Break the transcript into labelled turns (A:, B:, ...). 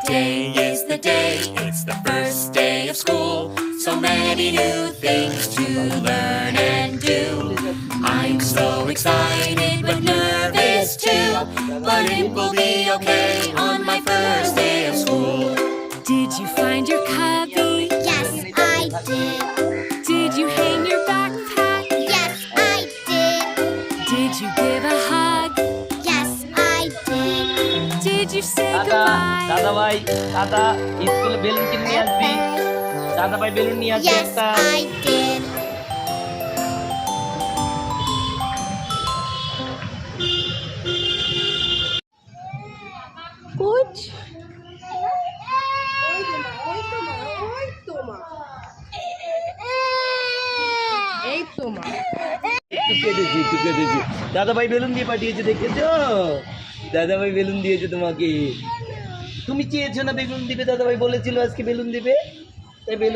A: Today is the day, it's the first day of school. So many new things to learn and do. I'm so excited but nervous too. But it will be okay on my first day of school.
B: Did you find your cubby?
C: Yes, I did.
B: Did you hang your backpack?
C: Yes, I did.
B: Did you give a hug?
C: Yes, I did.
B: Did you say
D: দাদা
B: goodbye?
D: দাদা ভাই দাদা স্কুলে balloon কিনে নিয়ে আসবি দাদা ভাই বেলুন নিয়ে আসবি
C: Yes,
D: একটা
C: I did.
E: কুচ এই তো মা
D: একটু কেটেছি দাদা ভাই বেলুন দিয়ে পাঠিয়েছে দেখেছো দাদা ভাই বেলুন দিয়েছে তোমাকে তুমি চেয়েছো না বেলুন দিবে দাদা ভাই বলেছিল আজকে বেলুন দিবে তাই বেলুন